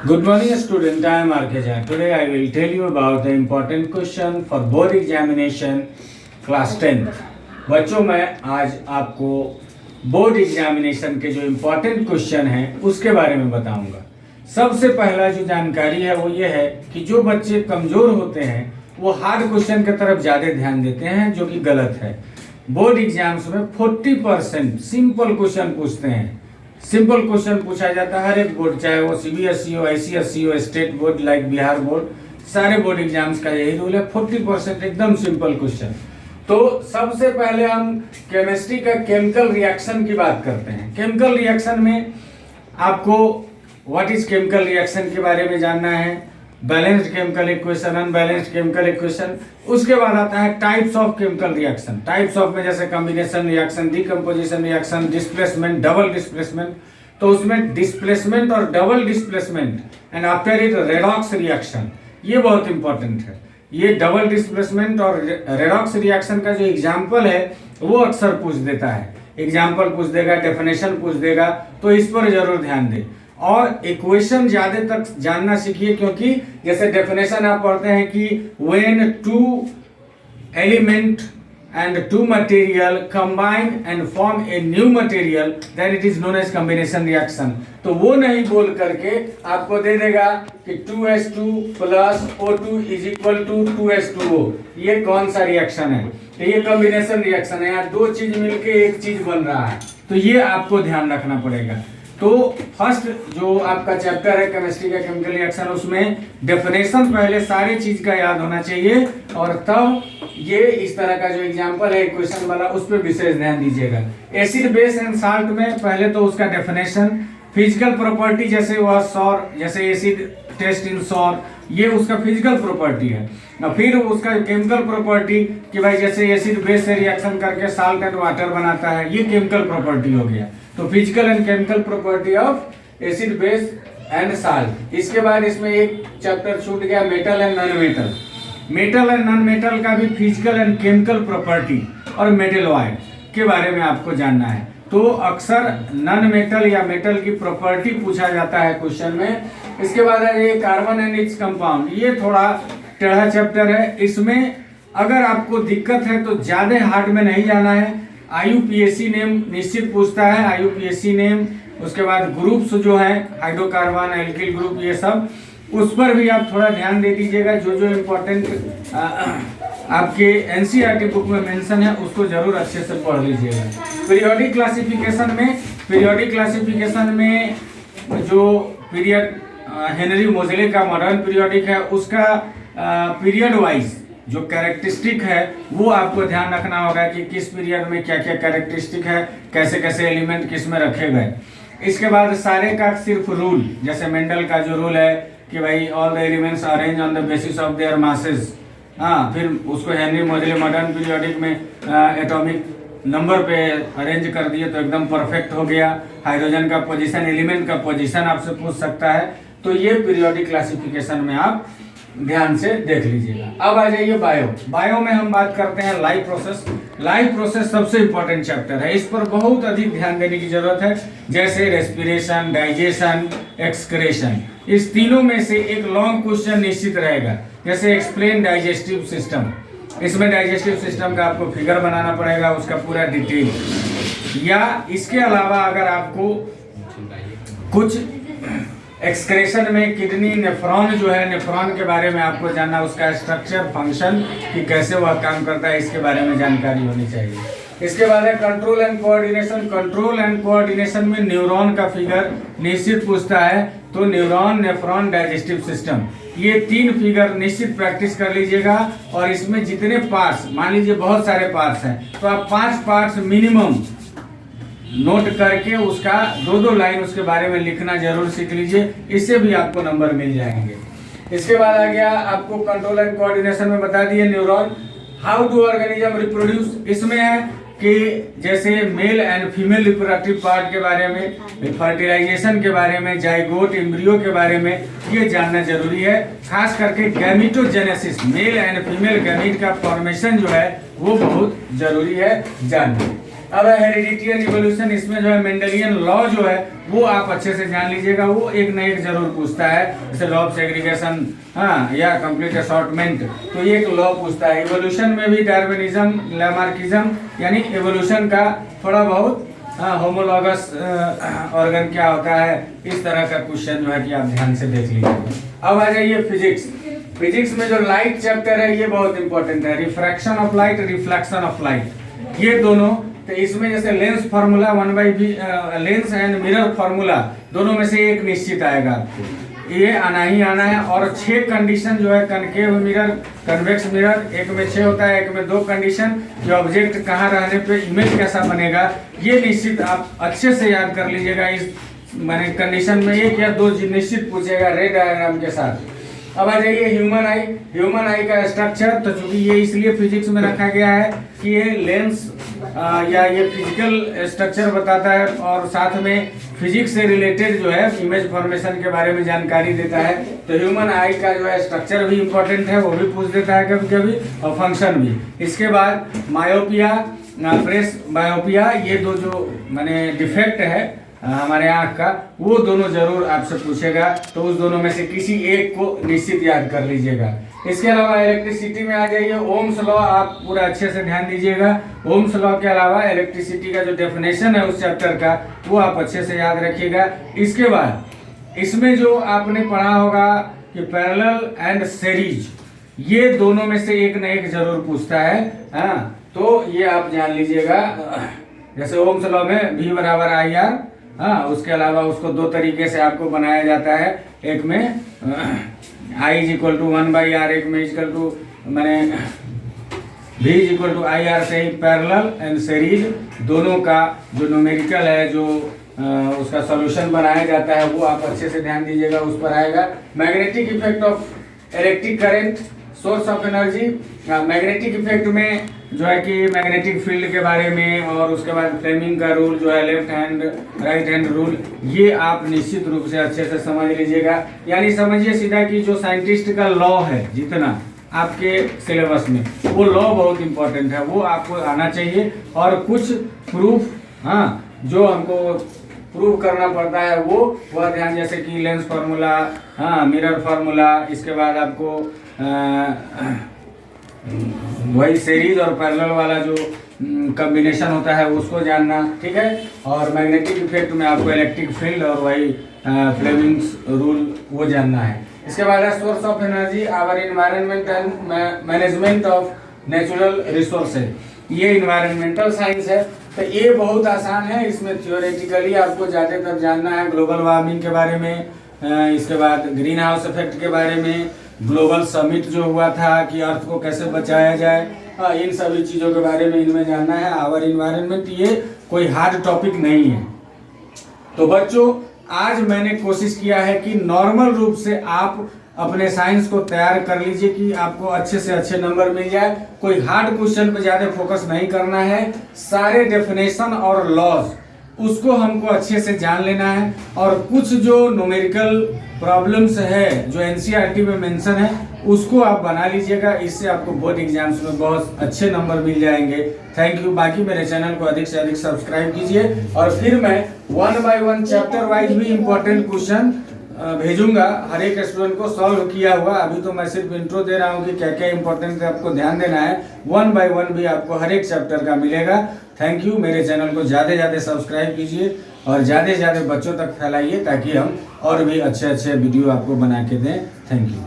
Good morning, student. I am RK Jain. Today I will tell you about the important question for board examination class 10th. बच्चों मैं आज आपको board examination के जो important question हैं उसके बारे में बताऊंगा। सबसे पहला जो जानकारी है वो ये है कि जो बच्चे कमज़ोर होते हैं वो हार्ड क्वेश्चन की तरफ ज़्यादा ध्यान देते हैं, जो कि गलत है। बोर्ड एग्जाम्स में 40% सिंपल क्वेश्चन पूछते हैं। सिंपल क्वेश्चन पूछा जाता है हर एक बोर्ड, चाहे वो सीबीएसई हो, आईसीएसई हो, state board like Bihar board, सारे बोर्ड एग्जाम्स का यही रूल है। 40% एकदम सिंपल क्वेश्चन। तो सबसे पहले हम केमिस्ट्री का केमिकल रिएक्शन की बात करते हैं। केमिकल रिएक्शन में आपको व्हाट इज केमिकल रिएक्शन के बारे में जानना है, balanced chemical equation, unbalanced chemical equation. उसके बाद आता है types of chemical reaction. Types of में जैसे combination reaction, decomposition reaction, displacement, double displacement. तो उसमें डिस्प्लेसमेंट और double displacement and after it redox reaction, ये बहुत इंपॉर्टेंट है। ये डबल डिस्प्लेसमेंट और रेडॉक्स रिएक्शन का जो एग्जाम्पल है वो अक्सर पूछ देता है। एग्जाम्पल पूछ देगा, डेफिनेशन पूछ देगा, तो इस पर जरूर ध्यान दें। और इक्वेशन ज्यादा तक जानना सीखिए, क्योंकि जैसे डेफिनेशन आप पढ़ते हैं कि when two element and two material combine and form a new material then it is known as combination reaction. तो वो नहीं बोल करके आपको दे देगा कि 2H2 plus O2 is equal to 2H2O। ये कौन सा रिएक्शन है? तो ये कॉम्बिनेशन रिएक्शन है। यहाँ दो चीज मिलके एक चीज बन रहा है, तो ये आपको ध्यान रखना पड़ेगा। तो फर्स्ट जो आपका चैप्टर है केमिस्ट्री का केमिकल रिएक्शन, उसमें डेफिनेशन पहले सारी चीज का याद होना चाहिए, और तब ये इस तरह का जो एग्जांपल है क्वेश्चन वाला उस पर विशेष ध्यान दीजिएगा। एसिड बेस एंड साल्ट में पहले तो उसका डेफिनेशन, फिजिकल प्रॉपर्टी जैसे वह सौर, जैसे एसिड टेस्ट इन सौर, ये उसका फिजिकल प्रॉपर्टी है। फिर उसका केमिकल प्रॉपर्टी कि भाई जैसे एसिड बेस से रिएक्शन करके साल्ट एंड वाटर बनाता है, ये केमिकल प्रॉपर्टी हो गया। तो physical and chemical property of acid base and salt. इसके बाद इसमें एक चैप्टर छूट गया, metal and non metal. Metal and non metal का भी फिजिकल एंड केमिकल प्रॉपर्टी और मेटलॉइड के बारे में आपको जानना है। तो अक्सर नॉन मेटल या मेटल की प्रॉपर्टी पूछा जाता है क्वेश्चन में। इसके बाद है ये कार्बन एंड इट्स कंपाउंड। ये थोड़ा टेढ़ा चैप्टर है। इसमें अगर आपको दिक्कत है तो ज्यादा हार्ड में नहीं जाना है। IUPAC नेम निश्चित पूछता है, IUPAC नेम। उसके बाद ग्रुप्स जो है हाइड्रोकार्बन, एल्किल ग्रुप, ये सब, उस पर भी आप थोड़ा ध्यान दे दीजिएगा। जो जो इम्पोर्टेंट आपके NCERT बुक में मेंशन है उसको जरूर अच्छे से पढ़ लीजिएगा। पीरियोडिक क्लासिफिकेशन में जो पीरियड हेनरी मोजले का मॉडर्न पीरियोडिक है, उसका पीरियड वाइज जो कैरेक्टरिस्टिक है वो आपको ध्यान रखना होगा कि किस पीरियड में क्या क्या कैरेक्टरिस्टिक है, कैसे कैसे एलिमेंट किस में रखे गए। इसके बाद सारे का सिर्फ रूल, जैसे मेंडल का जो रूल है कि भाई all the elements arrange on the basis of their masses. हाँ, फिर उसको हेनरी मोजले मॉडर्न पीरियोडिक में एटॉमिक नंबर पे अरेंज कर दिए तो एकदम परफेक्ट हो गया। हाइड्रोजन का पोजीशन, एलिमेंट का पोजीशन आपसे पूछ सकता है। तो ये पीरियोडिक क्लासिफिकेशन में आप ध्यान से देख लीजिएगा। अब आ जाइए बायो में हम बात करते हैं लाइफ प्रोसेस। लाइफ प्रोसेस सबसे इंपॉर्टेंट चैप्टर है। इस पर बहुत अधिक ध्यान देने की जरूरत है। जैसे रेस्पिरेशन, डाइजेशन, एक्सक्रेशन, इस तीनों में से एक लॉन्ग क्वेश्चन निश्चित रहेगा। जैसे एक्सप्लेन डाइजेस्टिव सिस्टम, इसमें डाइजेस्टिव सिस्टम का आपको फिगर बनाना पड़ेगा, उसका पूरा डिटेल। या इसके अलावा अगर आपको कुछ एक्सक्रेशन में किडनी, नेफ्रॉन जो है, नेफ्रॉन के बारे में आपको जानना, उसका स्ट्रक्चर, फंक्शन कि कैसे वह काम करता है, इसके बारे में जानकारी होनी चाहिए। इसके बाद है control and coordination. Control and coordination में न्यूरॉन का फिगर निश्चित पूछता है। तो न्यूरॉन, नेफ्रॉन, डाइजेस्टिव सिस्टम, ये तीन फिगर निश्चित प्रैक्टिस कर लीजिएगा। और इसमें जितने पार्ट्स, मान लीजिए बहुत सारे पार्ट्स हैं, तो आप 5 पार्ट्स मिनिमम नोट करके उसका 2-2 लाइन उसके बारे में लिखना जरूर सीख लीजिए। इससे भी आपको नंबर मिल जाएंगे। इसके बाद आ गया आपको कंट्रोल एंड कोऑर्डिनेशन में बता दिए neuron. How do organism reproduce, इसमें है कि जैसे male and female reproductive part के बारे में, फर्टिलाइजेशन के बारे में, जाइगोट, एम्ब्रियो के बारे में, ये जानना जरूरी है। खास करके gametogenesis, male and female gamete का फॉर्मेशन जो है वो बहुत जरूरी है जानना। अब हेरिडिटी एंड इवोल्यूशन, इसमें जो है मेंडेलियन लॉ जो है वो आप अच्छे से जान लीजिएगा, वो एक न एक जरूर पूछता है, जैसे लॉ ऑफ सेग्रीगेशन, हाँ, या कंप्लीट असॉर्टमेंट, तो ये एक लॉ पूछता है। इवोल्यूशन में भी डार्विनिज्म, लैमार्किज्म, यानी इवोल्यूशन का थोड़ा बहुत होमोलॉगस ऑर्गन क्या होता है, इस तरह का क्वेश्चन जो है कि आप ध्यान से देख लीजिए। अब आ जाइए फिजिक्स। फिजिक्स में जो लाइट चैप्टर है ये बहुत इंपॉर्टेंट है, refraction of light, reflection of light, ये दोनों। तो इसमें जैसे lens formula 1/v, lens and mirror formula, दोनों में से एक निश्चित आएगा, ये आना ही आना है। और 6 कंडीशन जो है, कनकेव मिरर, कन्वेक्स मिरर, एक में 6 होता है, एक में 2 कंडीशन, कि ऑब्जेक्ट कहाँ रहने पे इमेज कैसा बनेगा, ये निश्चित आप अच्छे से याद कर लीजिएगा। इस मैंने कंडीशन में 1 या 2 निश्चित पूछेगा रे डायग्राम के साथ। अब आ जाइए ह्यूमन आई। ह्यूमन आई का स्ट्रक्चर, तो चूंकि ये इसलिए फिजिक्स में रखा गया है कि ये लेंस या ये फिजिकल स्ट्रक्चर बताता है, और साथ में फिजिक्स से रिलेटेड जो है इमेज फॉर्मेशन के बारे में जानकारी देता है। तो ह्यूमन आई का जो है स्ट्रक्चर भी इंपॉर्टेंट है, वो भी पूछ देता है कभी कभी, और फंक्शन भी। इसके बाद मायोपिया, प्रेस बायोपिया, ये दो जो माने डिफेक्ट है हमारे आँख का, वो दोनों जरूर आपसे पूछेगा, तो उस दोनों में से किसी एक को निश्चित याद कर लीजिएगा। इसके अलावा इलेक्ट्रिसिटी में आ जाइए, ओम्स लॉ आप पूरा अच्छे से ध्यान दीजिएगा। ओम्स लॉ के अलावा इलेक्ट्रिसिटी का जो डेफिनेशन है उस चैप्टर का, वो आप अच्छे से याद रखिएगा। इसके बाद इसमें जो आपने पढ़ा होगा कि पैरेलल एंड सीरीज, ये दोनों में से एक न एक जरूर पूछता है, हाँ, तो ये आप जान लीजिएगा। जैसे ओम्स लॉ में V बराबर IR, हाँ, उसके अलावा उसको 2 तरीके से आपको बनाया जाता है, एक में I = 1/R, एक में इक्वल टू मैंने V = IR से ही पैरेलल एंड सीरीज दोनों का जो न्यूमेरिकल है, जो उसका सॉल्यूशन बनाया जाता है, वो आप अच्छे से ध्यान दीजिएगा, उस पर आएगा। Magnetic effect of electric current, source of energy. Magnetic effect में जो है कि मैग्नेटिक फील्ड के बारे में, और उसके बाद फ्लेमिंग का रूल जो है, left hand right hand rule, ये आप निश्चित रूप से अच्छे से समझ लीजिएगा। यानी समझिए सीधा कि जो साइंटिस्ट का लॉ है जितना आपके सिलेबस में, वो लॉ बहुत इंपॉर्टेंट है, वो आपको आना चाहिए। और कुछ प्रूफ, हाँ, जो हमको प्रूव करना पड़ता है वह ध्यान, जैसे कि लेंस फार्मूला, हाँ, मिरर फार्मूला, इसके बाद आपको वही सीरीज और पैरेलल वाला जो कॉम्बिनेशन होता है उसको जानना, ठीक है। और मैग्नेटिक इफेक्ट में आपको इलेक्ट्रिक फील्ड और वही फ्लेमिंग्स रूल वो जानना है। इसके बाद है source of energy, our environment and management of natural resources, ये इन्वायरमेंटल साइंस है। तो ये बहुत आसान है, इसमें थियोरेटिकली आपको ज़्यादातर जानना है ग्लोबल वार्मिंग के बारे में, इसके बाद ग्रीन हाउस इफेक्ट के बारे में, ग्लोबल समिट जो हुआ था कि अर्थ को कैसे बचाया जाए, इन सभी चीज़ों के बारे में इनमें जानना है। आवर इन्वायरमेंट, ये कोई हार्ड टॉपिक नहीं है। तो बच्चों, आज मैंने कोशिश किया है कि नॉर्मल रूप से आप अपने साइंस को तैयार कर लीजिए कि आपको अच्छे से अच्छे नंबर मिल जाए। कोई हार्ड क्वेश्चन पे ज़्यादा फोकस नहीं करना है, सारे डेफिनेशन और लॉज उसको हमको अच्छे से जान लेना है। और कुछ जो न्यूमेरिकल प्रॉब्लम्स है जो एनसीईआरटी में मेंशन है, उसको आप बना लीजिएगा, इससे आपको बोर्ड एग्जाम्स में बहुत अच्छे नंबर मिल जाएंगे। Thank you. बाकी मेरे चैनल को अधिक से अधिक सब्सक्राइब कीजिए, और फिर मैं 1 by 1 चैप्टर वाइज भी इम्पोर्टेंट क्वेश्चन भेजूंगा हर एक स्टूडेंट को सॉल्व किया हुआ। अभी तो मैं सिर्फ इंट्रो दे रहा हूँ कि क्या क्या इंपॉर्टेंट है, आपको ध्यान देना है। 1 by 1 भी आपको हर एक चैप्टर का मिलेगा। Thank you. मेरे चैनल को ज़्यादा सब्सक्राइब कीजिए और ज़्यादा बच्चों तक फैलाइए, ताकि हम और भी अच्छे वीडियो आपको बना के दें। Thank you.